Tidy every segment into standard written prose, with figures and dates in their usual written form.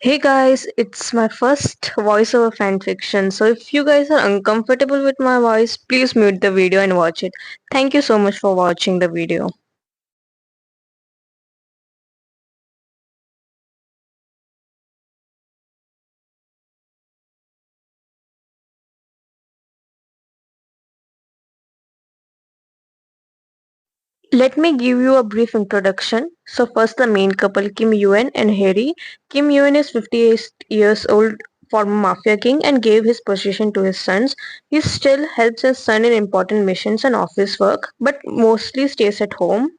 Hey guys, it's my first voiceover fanfiction. So if you guys are uncomfortable with my voice, please mute the video and watch it. Thank you so much for watching the video. Let me give you a brief introduction. So first the main couple Kim Yuen and Harry. Kim Yuen is 58 years old, former mafia king, and gave his position to his sons. He still helps his son in important missions and office work, but mostly stays at home.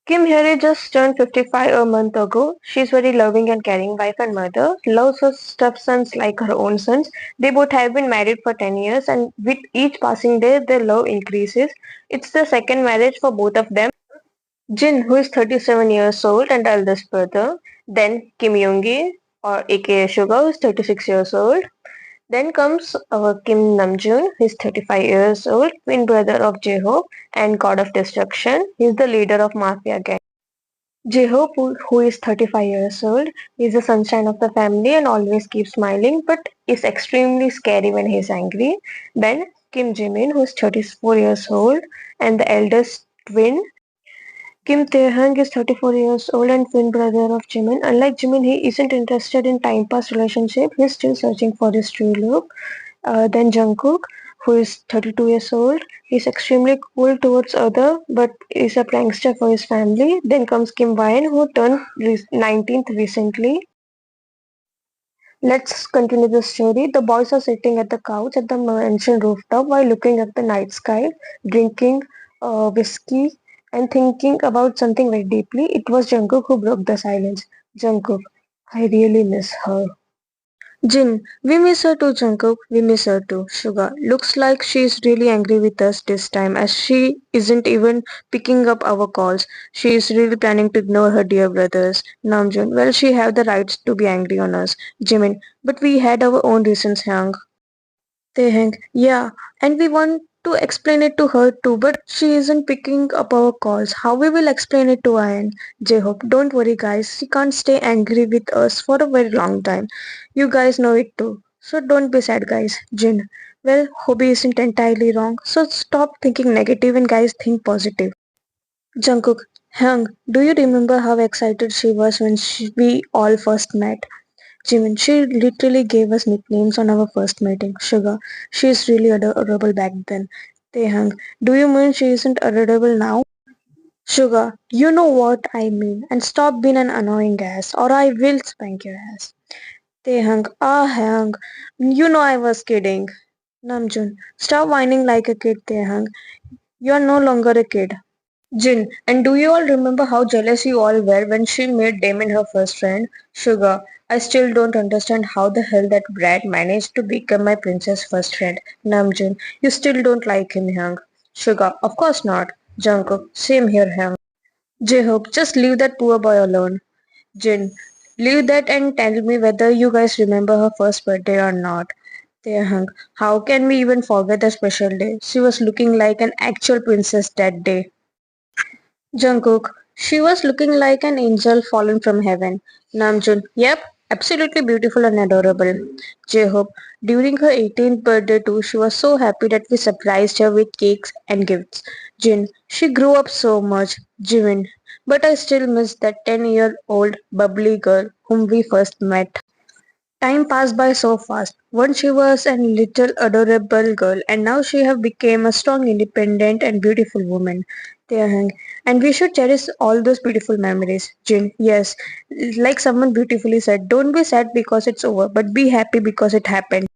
Kim Hyeri just turned 55 a month ago. She's very loving and caring wife and mother, loves her stepsons like her own sons. They both have been married for 10 years and with each passing day their love increases. It's the second marriage for both of them. Jin, who is 37 years old and eldest brother. Then Kim Yoongi or aka Suga, who is 36 years old. Then comes our Kim Namjoon, he's 35 years old, twin brother of Jae-hope and god of destruction. He's the leader of mafia gang. Jae-hope, who is 35 years old, is the sunshine of the family and always keeps smiling, but is extremely scary when he's angry. Then Kim Jimin, who is 34 years old and the eldest twin. Kim Tae-hung is 34 years old and twin brother of Jimin. Unlike Jimin, he isn't interested in time pass relationship. He's still searching for his true love. Then Jungkook, who is 32 years old. He's extremely cool towards other, but is a prankster for his family. Then comes Kim Wyan, who turned 19th recently. Let's continue the story. The boys are sitting at the couch at the mansion rooftop while looking at the night sky, drinking whiskey and thinking about something very deeply. It was Jungkook who broke the silence. Jungkook, I really miss her. Jin, we miss her too, Jungkook. We miss her too. Suga, looks like she's really angry with us this time as she isn't even picking up our calls. She is really planning to ignore her dear brothers. Namjoon, well, she have the rights to be angry on us. Jimin, but we had our own reasons, Hyung. Teheng, yeah, and we want to explain it to her too, but she isn't picking up our calls. How we will explain it to Ayan? J-Hope, don't worry guys, she can't stay angry with us for a very long time. You guys know it too. So don't be sad guys. Jin, well, Hobie isn't entirely wrong, so stop thinking negative and guys think positive. Jungkook, Hyung, do you remember how excited she was when we all first met? Jimin, she literally gave us nicknames on our first meeting. Sugar, she is really adorable back then. Tehang, do you mean she isn't adorable now? Sugar, you know what I mean. And stop being an annoying ass or I will spank your ass. Tehang, Hang, you know I was kidding. Namjoon, stop whining like a kid, Tehang. You are no longer a kid. Jin, and do you all remember how jealous you all were when she made Damon her first friend? Sugar, I still don't understand how the hell that brat managed to become my princess first friend. Namjoon, you still don't like him, Hyung. Sugar, of course not. Jungkook, same here, Hyung. J-Hope, just leave that poor boy alone. Jin, leave that and tell me whether you guys remember her first birthday or not. Taehyung, how can we even forget the special day? She was looking like an actual princess that day. Jungkook, she was looking like an angel fallen from heaven. Namjoon, yep, absolutely beautiful and adorable. J-Hope, during her 18th birthday too, she was so happy that we surprised her with cakes and gifts. Jin, she grew up so much. Jimin, but I still miss that 10-year-old bubbly girl whom we first met. Time passed by so fast. Once she was a little adorable girl and now she have become a strong, independent and beautiful woman. Taehang. And we should cherish all those beautiful memories. Jin, yes. Like someone beautifully said, don't be sad because it's over, but be happy because it happened.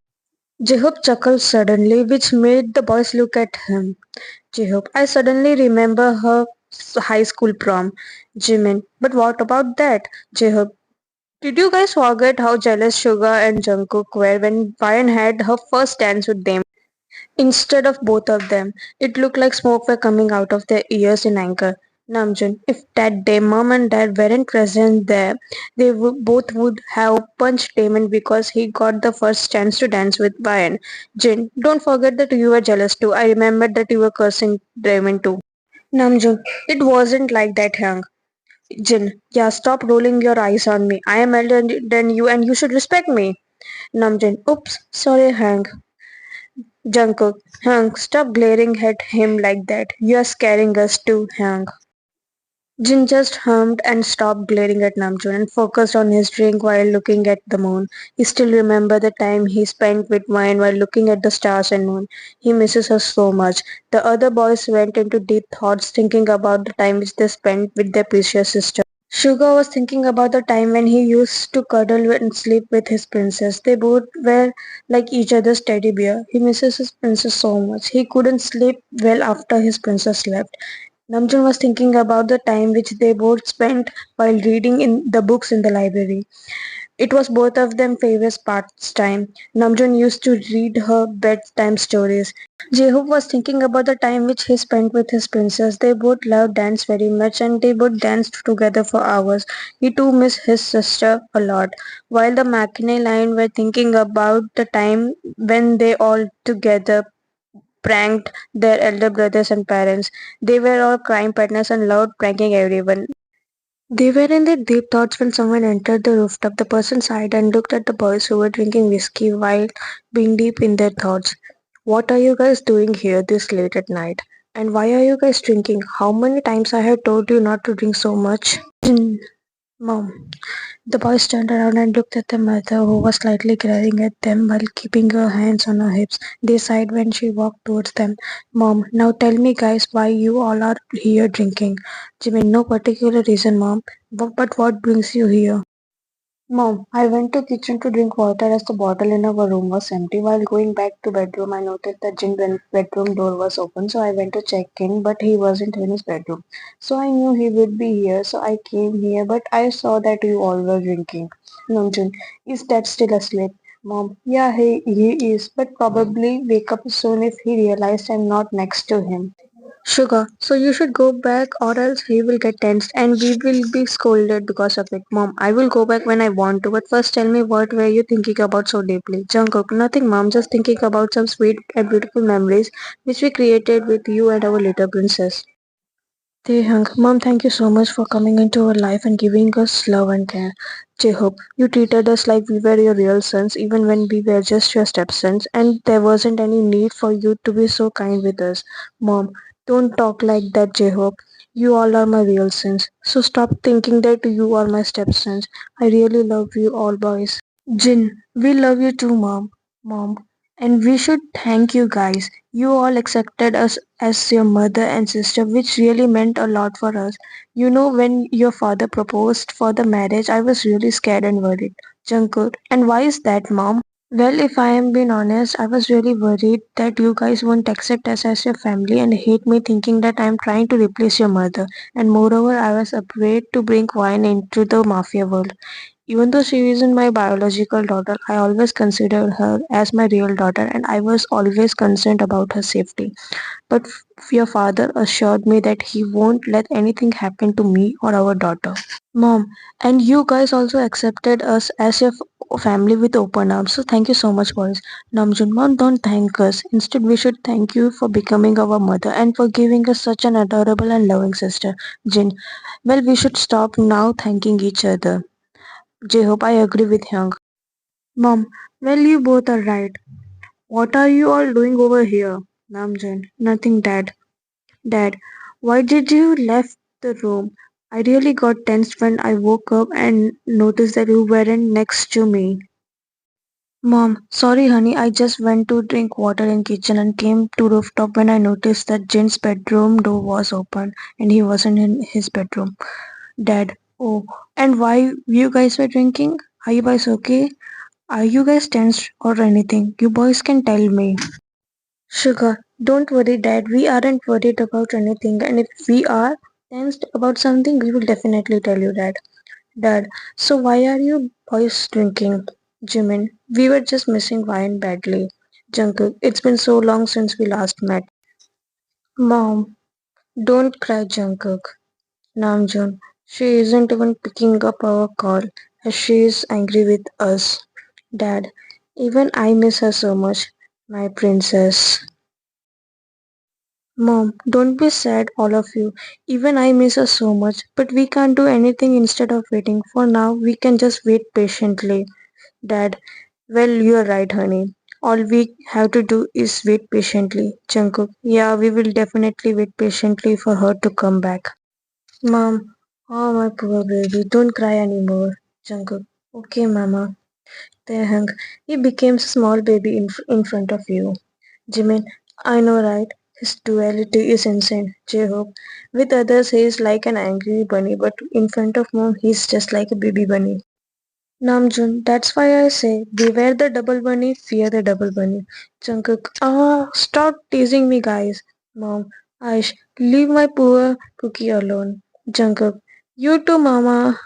Jacob chuckled suddenly, which made the boys look at him. Jacob, I suddenly remember her high school prom. Jimin, but what about that? Jacob, did you guys forget how jealous Suga and Jungkook were when Ryan had her first dance with them? Instead of both of them, it looked like smoke were coming out of their ears in anger. Namjoon, if that day mom and dad weren't present there, they both would have punched Damon because he got the first chance to dance with Ryan. Jin, don't forget that you were jealous too. I remembered that you were cursing Damon too. Namjoon, it wasn't like that, Hyung. Jin, yeah, stop rolling your eyes on me. I am elder than you and you should respect me. Namjoon, oops, sorry, Hank. Jungkook, Hank, stop glaring at him like that. You are scaring us too, Hank. Jin just hummed and stopped glaring at Namjoon and focused on his drink while looking at the moon. He still remembered the time he spent with Wine while looking at the stars and moon. He misses her so much. The other boys went into deep thoughts thinking about the time which they spent with their precious sister. Sugar was thinking about the time when he used to cuddle and sleep with his princess. They both were like each other's teddy bear. He misses his princess so much. He couldn't sleep well after his princess left. Namjoon was thinking about the time which they both spent while reading in the books in the library. It was both of them favorite pastime. Namjoon used to read her bedtime stories. Jehob was thinking about the time which he spent with his princess. They both loved dance very much and they both danced together for hours. He too missed his sister a lot. While the Mackinac line were thinking about the time when they all together pranked their elder brothers and parents. They were all crime partners and loved pranking everyone. They were in their deep thoughts when someone entered the rooftop. The person sighed and looked at the boys who were drinking whiskey while being deep in their thoughts. What are you guys doing here this late at night? And why are you guys drinking? How many times I have told you not to drink so much? Mom. The boys turned around and looked at their mother, who was slightly glaring at them while keeping her hands on her hips. They sighed when she walked towards them. Mom, now tell me, guys, why you all are here drinking. Jimin, no particular reason, Mom. But what brings you here? Mom, I went to kitchen to drink water as the bottle in our room was empty. While going back to bedroom, I noticed that bedroom door was open, so I went to check in, but he wasn't in his bedroom. So I knew he would be here, so I came here, but I saw that you all were drinking. Namjoon, is Dad still asleep? Mom, yeah, he is, but probably wake up soon if he realized I'm not next to him. Sugar, so you should go back or else he will get tensed and we will be scolded because of it. Mom, I will go back when I want to, but first tell me what were you thinking about so deeply? Jungkook, nothing mom, just thinking about some sweet and beautiful memories which we created with you and our little princess. Taehyung, Mom, thank you so much for coming into our life and giving us love and care. Jaehoop, you treated us like we were your real sons even when we were just your stepsons and there wasn't any need for you to be so kind with us. Mom, don't talk like that, Jaehoop. You all are my real sons. So stop thinking that you are my stepsons. I really love you all boys. Jin, we love you too, Mom. And we should thank you guys. You all accepted us as your mother and sister, which really meant a lot for us. You know, when your father proposed for the marriage, I was really scared and worried. Jungkook, and why is that, Mom? Well, if I am being honest, I was really worried that you guys won't accept us as your family and hate me thinking that I am trying to replace your mother. And moreover, I was afraid to bring wine into the mafia world. Even though she isn't my biological daughter, I always considered her as my real daughter and I was always concerned about her safety. But your father assured me that he won't let anything happen to me or our daughter. Mom, and you guys also accepted us as your family with open arms. So thank you so much, boys. Namjoon, Mom, don't thank us. Instead, we should thank you for becoming our mother and for giving us such an adorable and loving sister. Jin, well, we should stop now thanking each other. J-Hope, I agree with Hyung. Mom, well, you both are right. What are you all doing over here? Namjoon, nothing, Dad. Dad, why did you left the room? I really got tensed when I woke up and noticed that you weren't next to me. Mom, sorry honey, I just went to drink water in kitchen and came to rooftop when I noticed that Jin's bedroom door was open and he wasn't in his bedroom. Dad, oh, and why you guys were drinking? Are you guys okay? Are you guys tense or anything? You boys can tell me. Sugar, don't worry, Dad. We aren't worried about anything, and if we are tensed about something, we will definitely tell you, Dad. Dad, so why are you boys drinking? Jimin, we were just missing wine badly. Jungkook, it's been so long since we last met. Mom, don't cry, Jungkook. Namjoon, she isn't even picking up our call as she is angry with us. Dad, even I miss her so much, my princess. Mom, don't be sad, all of you. Even I miss her so much, but we can't do anything instead of waiting. For now, we can just wait patiently. Dad, well, you're right, honey. All we have to do is wait patiently. Jungkook, yeah, we will definitely wait patiently for her to come back. Mom, oh my poor baby, don't cry anymore. Jungkook, okay, Mama. Tehang, he became a small baby in front of you. Jimin, I know, right? His duality is insane. J-Hope, with others he is like an angry bunny, but in front of mom he's just like a baby bunny. Namjoon, that's why I say, beware the double bunny, fear the double bunny. Jungkook, stop teasing me, guys. Mom, Aish, leave my poor cookie alone. Jungkook, you too, mama.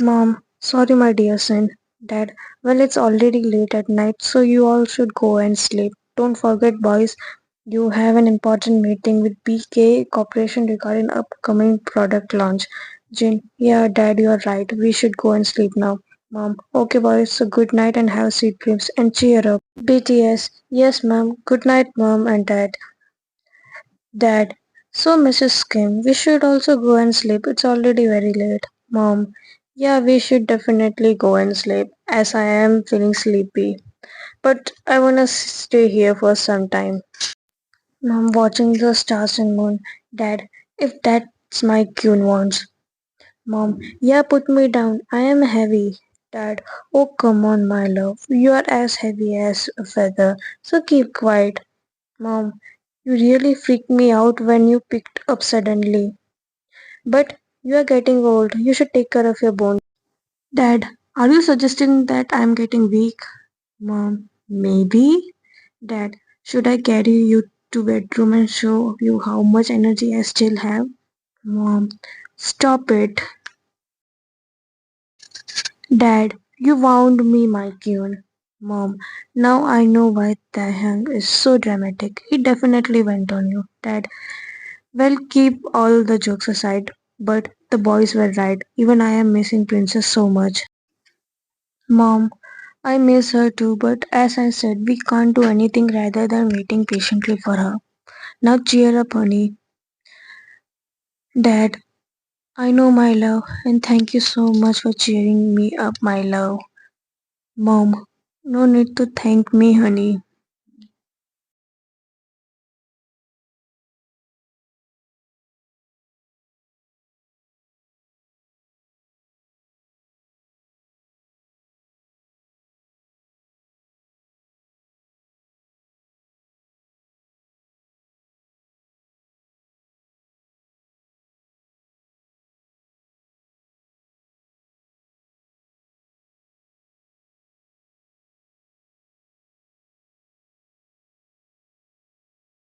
Mom, sorry, my dear son. Dad, well, it's already late at night, so you all should go and sleep. Don't forget, boys, you have an important meeting with BK Corporation regarding upcoming product launch. Jin, yeah, Dad, you're right. We should go and sleep now. Mom, okay, boys, so good night and have sweet dreams and cheer up. BTS, yes, ma'am. Good night, mom and dad. Dad, so Mrs. Kim, we should also go and sleep. It's already very late. Mom, yeah, we should definitely go and sleep as I am feeling sleepy. But I wanna stay here for some time. Mom, watching the stars and moon. Dad, if that's my Kyun wants. Mom, yeah, put me down. I am heavy. Dad, oh come on, my love. You are as heavy as a feather. So keep quiet. Mom, you really freaked me out when you picked up suddenly. But you are getting old. You should take care of your bones. Dad, are you suggesting that I am getting weak? Mom, maybe. Dad, should I carry you to bedroom and show you how much energy I still have? Mom, stop it. Dad, you wound me, my Kyun. Mom, now I know why Taehyung is so dramatic. He definitely went on you. Dad, well, keep all the jokes aside, but the boys were right. Even I am missing Princess so much. Mom, I miss her too, but as I said, we can't do anything rather than waiting patiently for her. Now cheer up, honey. Dad, I know, my love, and thank you so much for cheering me up, my love. Mom, no need to thank me, honey.